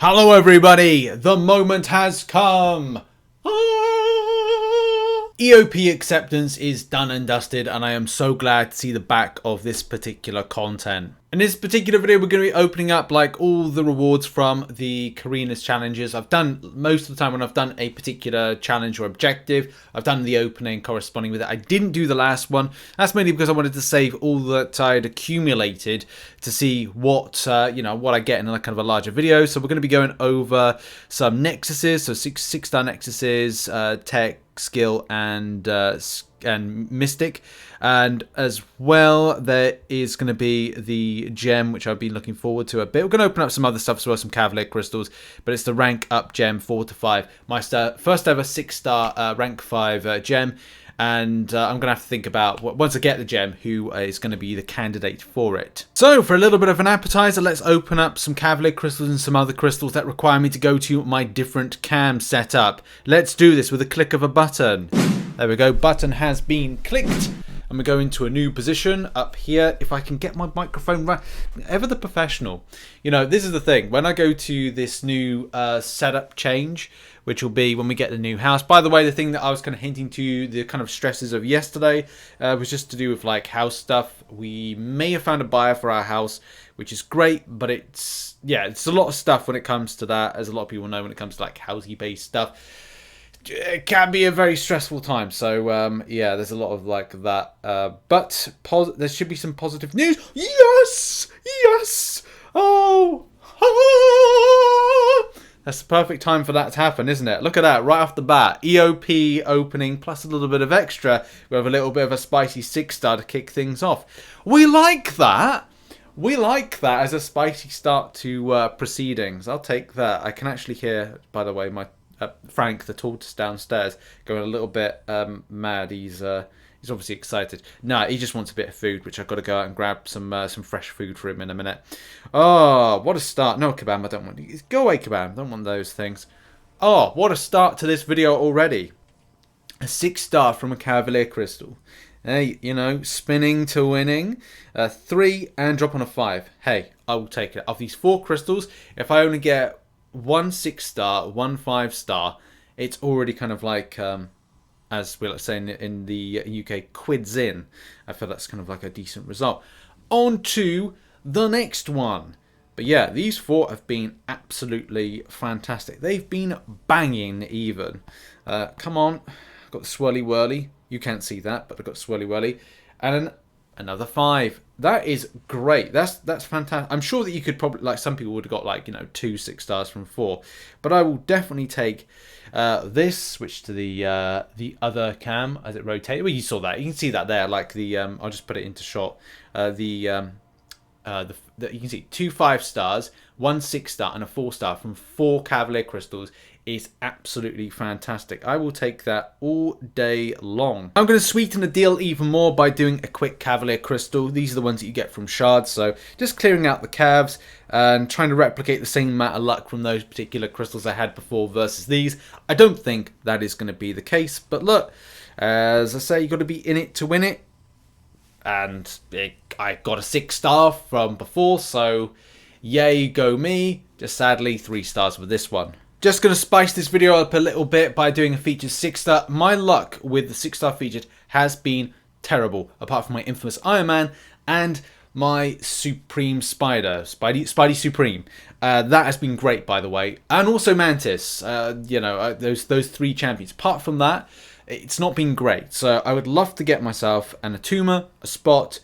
Hello everybody, the moment has come. EOP acceptance is done and dusted, and I am so glad to see the back of this particular content. In this particular video, we're going to be opening up like all the rewards from the Carinas challenges. I've done most of the time when I've done a particular challenge or objective, I've done the opening corresponding with it. I didn't do the last one. That's mainly because I wanted to save all that I'd accumulated to see what what I get in a kind of a larger video. So we're going to be going over some Nexuses, so six-star Nexuses, tech, skill, and mystic, and as well there is going to be the gem, which I've been looking forward to a bit. We're going to open up some other stuff as well, some Cavalier crystals, but it's the rank up gem 4 to 5, my first ever 6-star rank 5 gem. And I'm going to have to think about, once I get the gem, who is going to be the candidate for it. So, for a little bit of an appetizer, let's open up some Cavalier crystals and some other crystals that require me to go to my different cam setup. Let's do this with a click of a button. There we go, button has been clicked. And we go into a new position up here. If I can get my microphone right, ever the professional. You know, this is the thing. When I go to this new setup change, which will be when we get the new house. By the way, the thing that I was kind of hinting to, the kind of stresses of yesterday, was just to do with like house stuff. We may have found a buyer for our house, which is great, but it's a lot of stuff when it comes to that, as a lot of people know when it comes to like housey-based stuff. It can be a very stressful time, so yeah, there's a lot of like that, but there should be some positive news. Yes, oh, that's the perfect time for that to happen, isn't it? Look at that, right off the bat, EOP opening plus a little bit of extra. We have a little bit of a spicy 6-star to kick things off. We like that. We like that as a spicy start to proceedings. I'll take that. I can actually hear, by the way, my Frank, the tortoise downstairs, going a little bit mad. He's obviously excited. No, he just wants a bit of food, which I've got to go out and grab some fresh food for him in a minute. Oh, what a start. No, Kabam, I don't want... Go away, Kabam. Don't want those things. Oh, what a start to this video already. A 6-star from a Cavalier crystal. Hey, you know, spinning to winning. 3 and drop on a 5. Hey, I will take it. Of these 4 crystals, if I only get 1 6-star, 1 5-star, it's already kind of like, as we're saying in the UK, quids in. I feel that's kind of like a decent result. On to the next one. But yeah, these 4 have been absolutely fantastic. They've been banging even. Come on, I've got the swirly whirly. You can't see that, but I've got swirly whirly. And another 5. That is great. That's fantastic. I'm sure that you could probably, like, some people would have got like, 2 6-stars from 4, but I will definitely take this. Switch to the other cam as it rotates. Well, you saw that. You can see that there. Like the I'll just put it into shot. You can see 2 5-stars, 1 6-star, and a 4-star from 4 Cavalier crystals is absolutely fantastic. I will take that all day long. I'm going to sweeten the deal even more by doing a quick Cavalier crystal. These are the ones that you get from shards, so just clearing out the calves and trying to replicate the same amount of luck from those particular crystals I had before versus these. I don't think that is going to be the case, but look, as I say, you've got to be in it to win it. And I got a 6-star from before, so yay go me. Just sadly 3 stars with this one. Just going to spice this video up a little bit by doing a featured 6-star. My luck with the 6-star featured has been terrible, apart from my infamous Iron Man and my Supreme Spidey Supreme. That has been great, by the way. And also Mantis, those 3 champions. Apart from that, it's not been great. So I would love to get myself an Atuma, a Spot,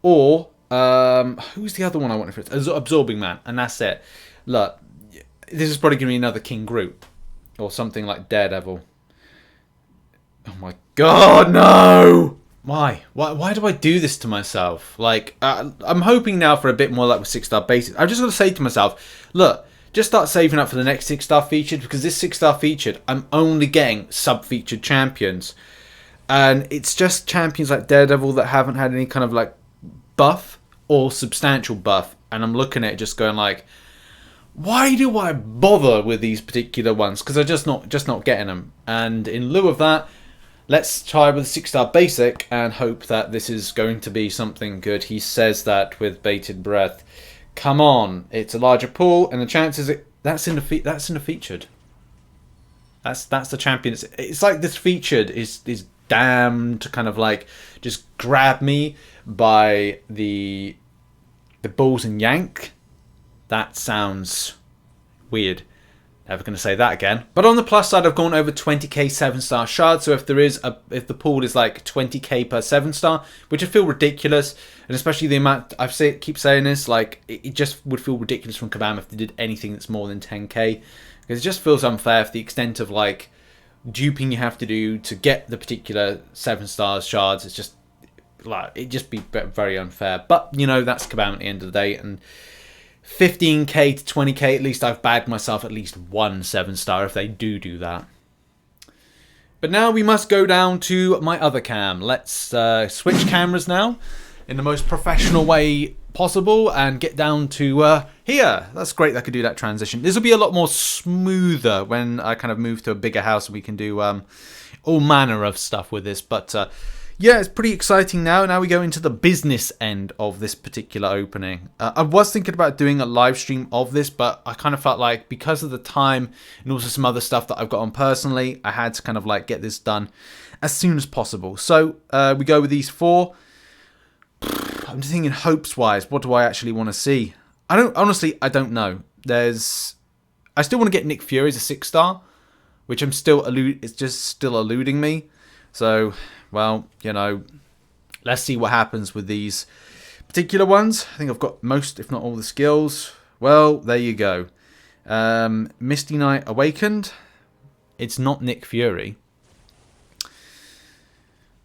or who's the other one I want for it? Absorbing Man, and that's it. Look, this is probably going to be another King Group or something like Daredevil. Oh my God, no! Why? Why do I do this to myself? Like, I'm hoping now for a bit more like with 6-star basics. I've just got to say to myself, look, just start saving up for the next 6-star featured, because this 6-star featured, I'm only getting sub-featured champions. And it's just champions like Daredevil that haven't had any kind of like buff or substantial buff. And I'm looking at it just going like, why do I bother with these particular ones? Because I'm just not getting them. And in lieu of that, let's try with a 6-star basic and hope that this is going to be something good. He says that with bated breath. Come on, it's a larger pool, and the chances That's in the featured. That's the champion. It's like this featured is damned to kind of like just grab me by the balls and yank. That sounds weird. Never going to say that again. But on the plus side, I've gone over 20k 7-star shards. So if if the pool is like 20k per 7-star, which I feel ridiculous, and especially the amount keep saying this, like it just would feel ridiculous from Kabam if they did anything that's more than 10k, because it just feels unfair for the extent of like duping you have to do to get the particular 7-star shards. It's just like it'd just be very unfair. But you know, that's Kabam at the end of the day, and 15k to 20k, at least I've bagged myself at least one 7-star if they do that. But now we must go down to my other cam. Let's switch cameras now in the most professional way possible and get down to here. That's great that I could do that transition. This will be a lot more smoother when I kind of move to a bigger house and we can do all manner of stuff with this. But yeah, it's pretty exciting now. Now we go into the business end of this particular opening. I was thinking about doing a live stream of this, but I kind of felt like because of the time and also some other stuff that I've got on personally, I had to kind of like get this done as soon as possible. So we go with these 4. I'm just thinking hopes-wise, what do I actually want to see? I don't know. I still want to get Nick Fury as a 6-star, which it's just still eluding me. So, well, you know, let's see what happens with these particular ones. I think I've got most, if not all, the skills. Well, there you go. Misty Knight Awakened. It's not Nick Fury.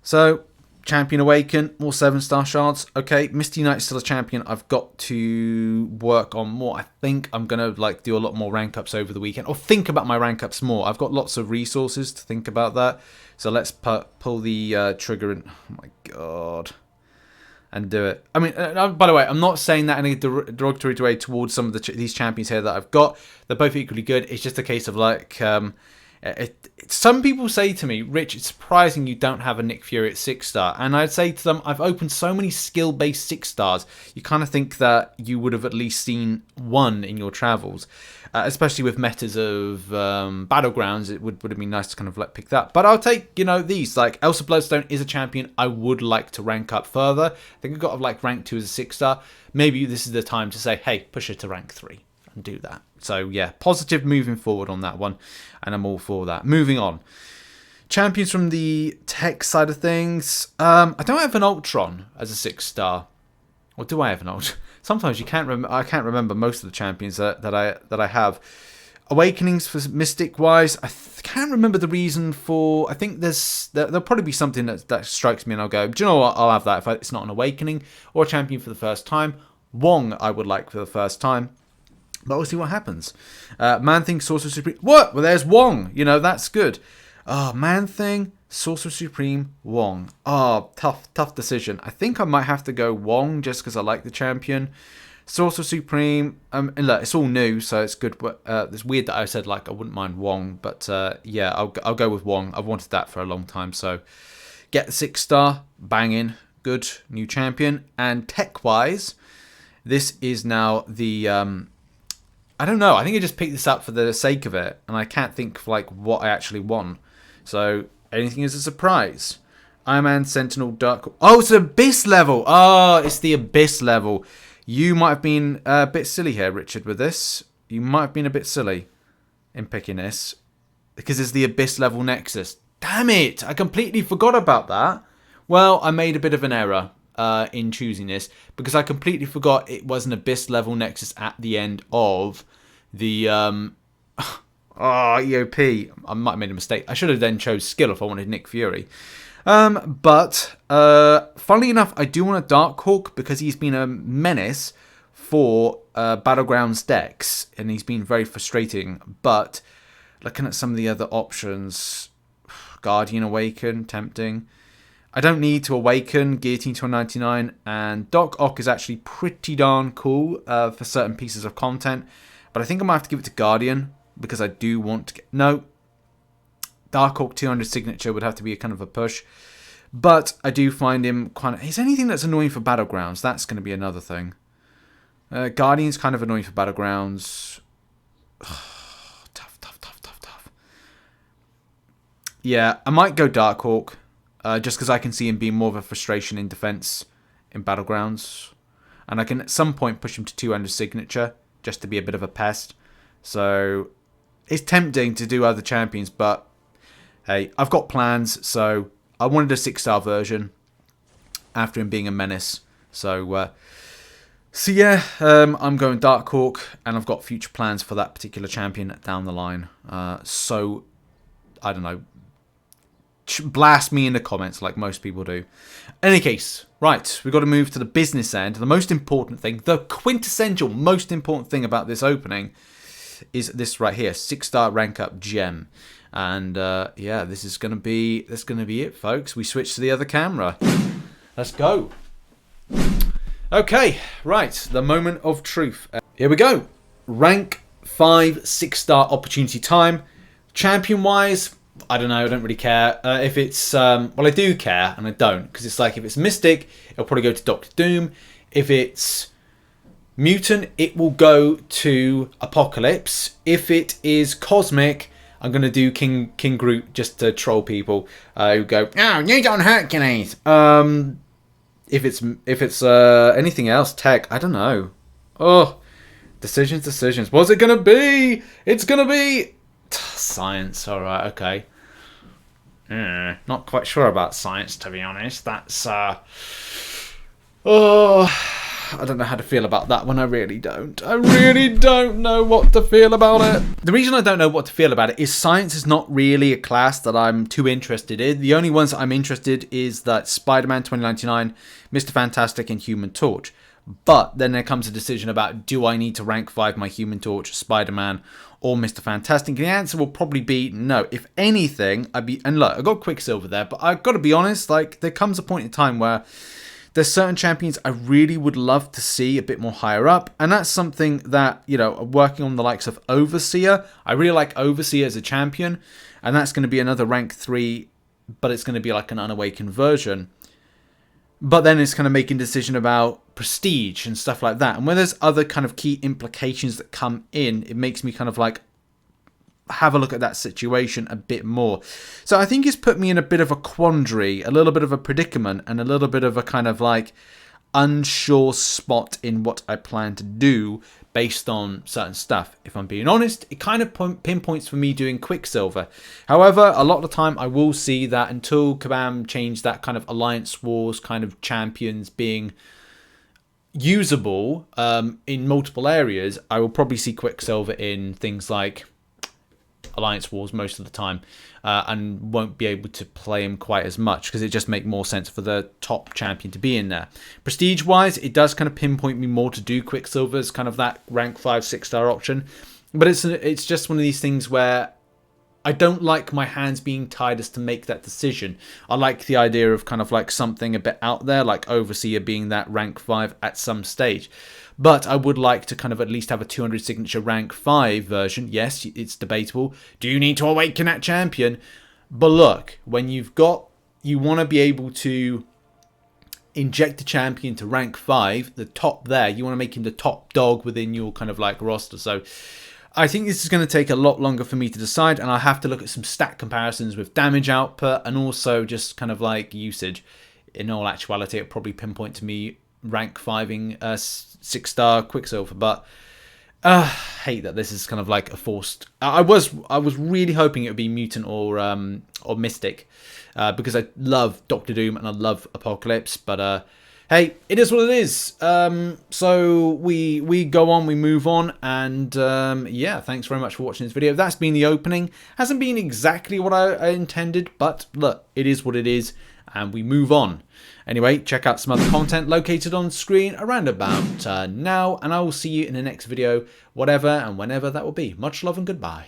So, Champion Awaken, more 7-star shards. Okay, Misty Knight's still a champion. I've got to work on more. I think I'm going to like do a lot more rank ups over the weekend, or think about my rank ups more. I've got lots of resources to think about that. So let's pull the trigger in. Oh my god. And do it. I mean, by the way, I'm not saying that in a derogatory way towards some of these champions here that I've got. They're both equally good. It's just a case of like, some people say to me, Rich, it's surprising you don't have a Nick Fury at 6-star. And I'd say to them, I've opened so many skill-based 6-stars. You kind of think that you would have at least seen one in your travels. Especially with metas of Battlegrounds, it would have been nice to kind of pick that. But I'll take, you know, these. Like, Elsa Bloodstone is a champion I would like to rank up further. I think I've got to like rank 2 as a 6-star. Maybe this is the time to say, hey, push it to rank 3 and do that. So, yeah, positive moving forward on that one. And I'm all for that. Moving on. Champions from the tech side of things. I don't have an Ultron as a 6-star. Or do I have an Ultron? Sometimes you can't I can't remember most of the champions that I have. Awakenings for Mystic wise, I can't remember the reason for. I think there'll probably be something that strikes me and I'll go, do you know what? I'll have that if it's not an Awakening or a champion for the first time. Wong I would like for the first time. But we'll see what happens. Man-Thing, Sorcerer Supreme. What? Well, there's Wong. You know, that's good. Oh, Man-Thing, Sorcerer Supreme, Wong. Oh, tough decision. I think I might have to go Wong just because I like the champion. Sorcerer Supreme, and look, it's all new, so it's good. It's weird that I said, like, I wouldn't mind Wong. But, yeah, I'll go with Wong. I've wanted that for a long time. So, get the 6-star. Banging. Good. New champion. And tech-wise, this is now the... I don't know. I think I just picked this up for the sake of it, and I can't think of like what I actually want. So anything is a surprise. Iron Man, Sentinel, Dark. Oh, it's Abyss level. Oh, it's the Abyss level. You might have been a bit silly here, Richard, with this. You might have been a bit silly in picking this because it's the Abyss level Nexus. Damn it! I completely forgot about that. Well, I made a bit of an error. In choosing this because I completely forgot it was an Abyss level Nexus at the end of the EOP. I might have made a mistake. I should have then chose skill if I wanted Nick Fury. But funnily enough, I do want a Darkhawk because he's been a menace for Battlegrounds decks and he's been very frustrating. But looking at some of the other options, Guardian Awaken, tempting. I don't need to Awaken, Guillotine to a 99, and Doc Ock is actually pretty darn cool for certain pieces of content. But I think I might have to give it to Guardian, because I do want to get... No, Darkhawk 200 signature would have to be a kind of a push. But I do find him kind of... Is anything that's annoying for Battlegrounds? That's going to be another thing. Guardian's kind of annoying for Battlegrounds. Tough. Yeah, I might go Darkhawk, just because I can see him being more of a frustration in defense in Battlegrounds. And I can at some point push him to 200 signature, just to be a bit of a pest. So, it's tempting to do other champions, but hey, I've got plans, so I wanted a 6-star version after him being a menace. So yeah, I'm going Darkhawk, and I've got future plans for that particular champion down the line. So, I don't know. Blast me in the comments like most people do. In any case, right, we've got to move to the business end. The most important thing, the quintessential most important thing about this opening is this right here, 6-star rank up gem. And yeah, this is gonna be it, folks. We switch to the other camera. Let's go. Okay, right, the moment of truth. Here we go. Rank 5 6-star opportunity time. Champion wise, I don't know, I don't really care. If it's, well, I do care, and I don't. Because it's like, if it's Mystic, it'll probably go to Doctor Doom. If it's Mutant, it will go to Apocalypse. If it is Cosmic, I'm going to do King Groot just to troll people who go, oh, you don't Hercules. If it's anything else, Tech, I don't know. Oh, decisions. What's it going to be? It's going to be Science. All right, okay. Not quite sure about Science, to be honest. That's oh, I don't know how to feel about that one. I really don't. I really don't know what to feel about it. The reason I don't know what to feel about it is Science is not really a class that I'm too interested in. The only ones I'm interested is that Spider-Man 2099, Mr. Fantastic, and Human Torch. But then there comes a decision about, do I need to rank 5 my Human Torch, Spider-Man, or Mr. Fantastic? The answer will probably be no. If anything, and look, I got Quicksilver there, but I've got to be honest, like, there comes a point in time where there's certain champions I really would love to see a bit more higher up, and that's something that, you know, working on the likes of Overseer. I really like Overseer as a champion, and that's going to be another rank 3, but it's going to be like an unawakened version. But then it's kind of making a decision about prestige and stuff like that. And when there's other kind of key implications that come in, it makes me kind of like have a look at that situation a bit more. So I think it's put me in a bit of a quandary, a little bit of a predicament, and a little bit of a kind of like unsure spot in what I plan to do based on certain stuff. If I'm being honest, it kind of pinpoints for me doing Quicksilver. However, a lot of the time I will see that until Kabam changed that kind of Alliance Wars kind of champions being usable in multiple areas, I will probably see Quicksilver in things like Alliance Wars most of the time, and won't be able to play him quite as much because it just makes more sense for the top champion to be in there. Prestige wise, it does kind of pinpoint me more to do Quicksilver as kind of that rank 5 6-star option, but it's just one of these things where I don't like my hands being tied as to make that decision. I like the idea of kind of like something a bit out there, like Overseer being that rank 5 at some stage. But I would like to kind of at least have a 200 signature rank 5 version. Yes, it's debatable. Do you need to awaken that champion? But look, when you want to be able to inject a champion to rank 5, the top there, you want to make him the top dog within your kind of like roster. So I think this is going to take a lot longer for me to decide, and I'll have to look at some stat comparisons with damage output and also just kind of like usage. In all actuality, it'll probably pinpoint to me rank 5ing 6-star Quicksilver, but hate that this is kind of like a forced. I was really hoping it would be Mutant or Mystic, because I love Doctor Doom and I love Apocalypse, but hey, it is what it is. So we go on, we move on, and yeah, thanks very much for watching this video. That's been the opening. Hasn't been exactly what I intended, but look, it is what it is, and we move on. Anyway, check out some other content located on screen around about now, and I will see you in the next video, whatever and whenever that will be. Much love and goodbye.